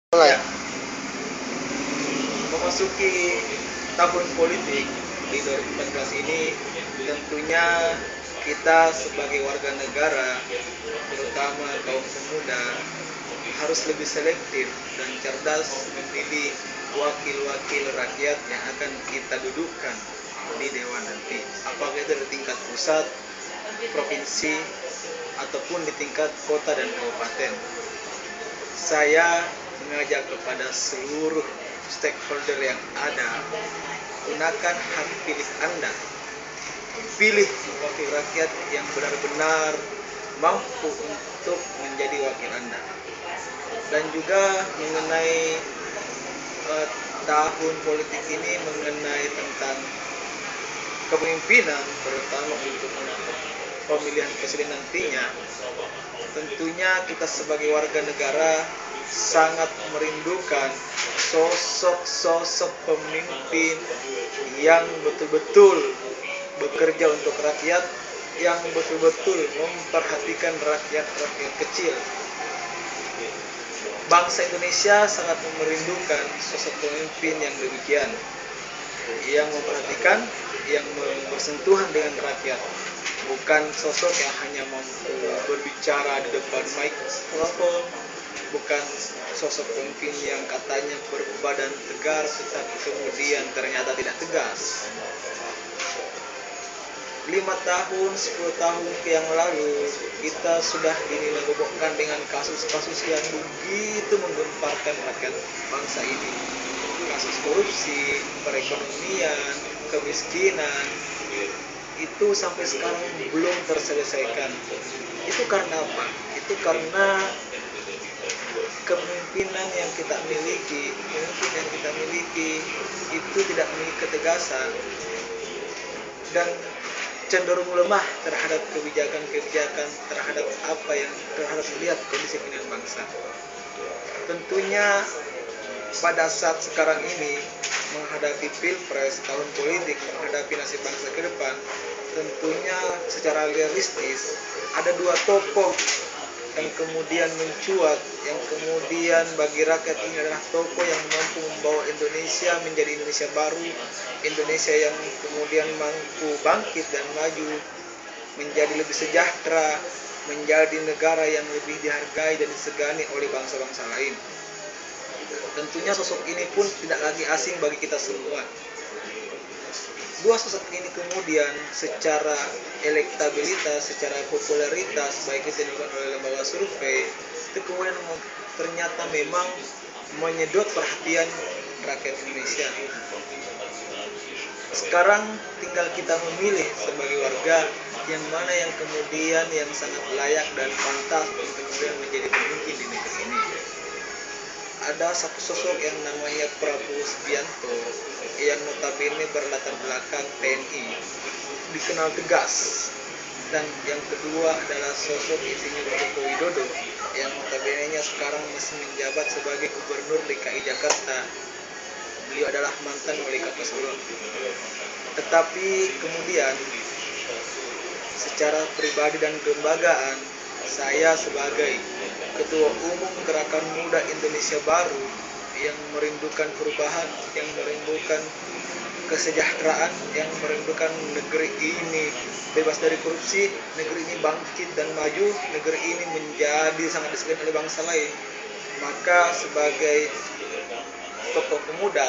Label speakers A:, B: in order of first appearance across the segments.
A: Ya,
B: Mulai.
A: memasuki tahun politik di 2014 ini, tentunya kita sebagai warga negara, terutama kaum pemuda, harus lebih selektif dan cerdas memilih wakil-wakil rakyat yang akan kita dudukkan di dewan nanti. Apakah itu di tingkat pusat, provinsi, ataupun di tingkat kota dan kabupaten. Saya mengajak kepada seluruh stakeholder yang ada, gunakan hak pilih Anda. Pilih wakil rakyat yang benar-benar mampu untuk menjadi wakil Anda. Dan juga mengenai eh, tahun politik ini, mengenai tentang kepemimpinan, terutama untuk pemilihan presiden nantinya, tentunya kita sebagai warga negara sangat merindukan sosok-sosok pemimpin yang betul-betul bekerja untuk rakyat, yang betul-betul memperhatikan rakyat-rakyat kecil. Bangsa Indonesia sangat merindukan sosok pemimpin yang demikian, yang memperhatikan, yang bersentuhan dengan rakyat, bukan sosok yang hanya mampu berbicara di depan mikrofon, bukan sosok pemimpin yang katanya berbadan tegas tetapi kemudian ternyata tidak tegas. 5 tahun, 10 tahun yang lalu kita sudah dinilai bobokkan dengan kasus-kasus yang begitu menggemparkan rakyat bangsa ini. Kasus korupsi, perekonomian, kemiskinan, itu sampai sekarang belum terselesaikan. Itu karena apa? Itu karena kepemimpinan yang kita miliki, pemimpin yang kita miliki itu tidak memiliki ketegasan dan cenderung lemah terhadap kebijakan-kebijakan, terhadap apa yang terhadap melihat kondisi pendidikan bangsa. Tentunya pada saat sekarang ini menghadapi pilpres, tahun politik, menghadapi nasib bangsa ke depan, tentunya secara realistis ada dua tokoh yang kemudian mencuat, yang kemudian bagi rakyat ini adalah tokoh yang mampu membawa Indonesia menjadi Indonesia baru, Indonesia yang kemudian mampu bangkit dan maju, menjadi lebih sejahtera, menjadi negara yang lebih dihargai dan disegani oleh bangsa-bangsa lain. Tentunya sosok ini pun tidak lagi asing bagi kita semua. Dua sosok ini kemudian secara elektabilitas, secara popularitas, baik itu dilakukan oleh lembaga survei, itu kemudian ternyata memang menyedot perhatian rakyat Indonesia. Sekarang tinggal kita memilih sebagai warga yang mana yang kemudian yang sangat layak dan pantas untuk kemudian menjadi pemimpin di negeri ini. Ada satu sosok yang namanya Prabowo Subianto yang notabene berlatar belakang TNI, dikenal tegas. Dan yang kedua adalah sosok Insinyur Joko Widodo yang notabene-nya sekarang masih menjabat sebagai Gubernur DKI Jakarta. Beliau adalah mantan wali kota Solo. Tetapi kemudian secara pribadi dan kelembagaan, saya sebagai Ketua Umum Gerakan Muda Indonesia Baru yang merindukan perubahan, yang merindukan kesejahteraan, yang merindukan negeri ini bebas dari korupsi, negeri ini bangkit dan maju, negeri ini menjadi sangat disegani oleh bangsa lain. Maka sebagai tokoh pemuda,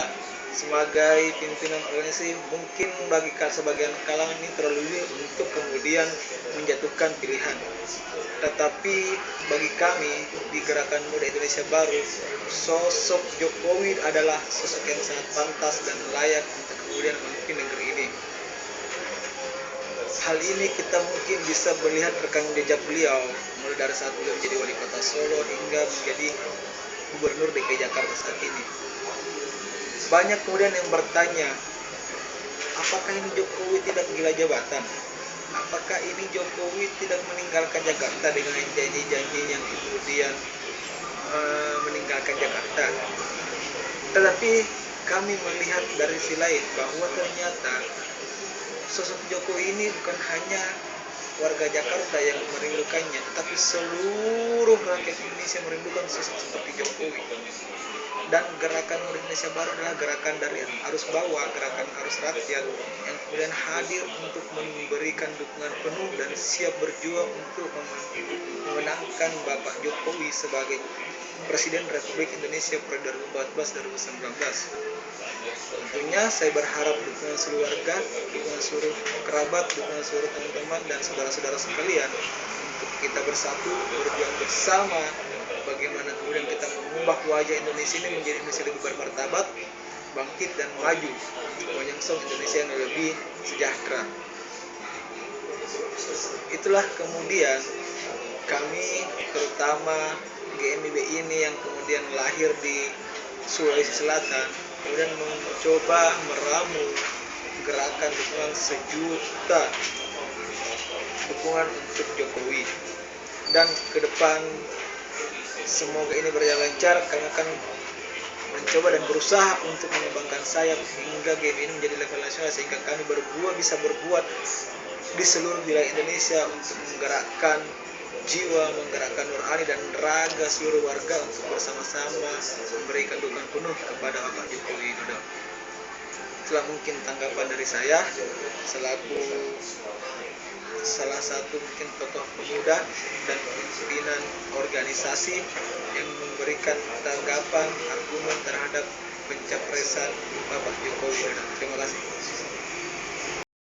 A: sebagai pimpinan organisasi, mungkin bagi sebagian kalangan ini terlalu untuk kemudian menjatuhkan pilihan. Tetapi bagi kami di Gerakan Muda Indonesia Baru, sosok Jokowi adalah sosok yang sangat pantas dan layak untuk kemudian memimpin negeri ini. Hal ini kita mungkin bisa melihat rekam jejak beliau mulai dari saat beliau menjadi wali kota Solo hingga menjadi Gubernur DKI Jakarta saat ini. Banyak kemudian yang bertanya, apakah ini Jokowi tidak gila jabatan? Apakah ini Jokowi tidak meninggalkan Jakarta dengan janji-janji yang kemudian meninggalkan Jakarta? Tetapi kami melihat dari sisi lain bahwa ternyata sosok Jokowi ini bukan hanya warga Jakarta yang merindukannya, tetapi seluruh rakyat Indonesia merindukan sosok seperti Jokowi. Dan gerakan Muda Indonesia Baru adalah gerakan dari arus bawah, gerakan arus rakyat yang kemudian hadir untuk memberikan dukungan penuh dan siap berjuang untuk memenangkan Bapak Jokowi sebagai Presiden Republik Indonesia periode 2014-2019. Tentunya saya berharap dukungan seluruh warga, dukungan seluruh kerabat, dukungan seluruh teman-teman dan saudara-saudara sekalian untuk kita bersatu berjuang bersama bagaimana kemudian kita mengubah wajah Indonesia ini menjadi Indonesia lebih bermartabat, bangkit dan maju untuk menyongsong Indonesia yang lebih sejahtera. Itulah kemudian kami terutama GMIB ini yang kemudian lahir di Sulawesi Selatan kemudian mencoba meramu gerakan dukungan sejuta dukungan untuk Jokowi, dan ke depan semoga ini berjalan lancar. Kami akan mencoba dan berusaha untuk mengembangkan sayap hingga game ini menjadi level nasional sehingga kami bisa berbuat di seluruh wilayah Indonesia untuk menggerakkan jiwa, menggerakkan nurani dan raga seluruh warga untuk bersama-sama memberikan dukungan penuh kepada Bapak Jokowi Widodo. Itulah mungkin tanggapan dari saya selaku salah satu mungkin tokoh pemuda dan pimpinan organisasi yang memberikan tanggapan argumen terhadap pencapresan Bapak Jokowi Widodo. Terima kasih.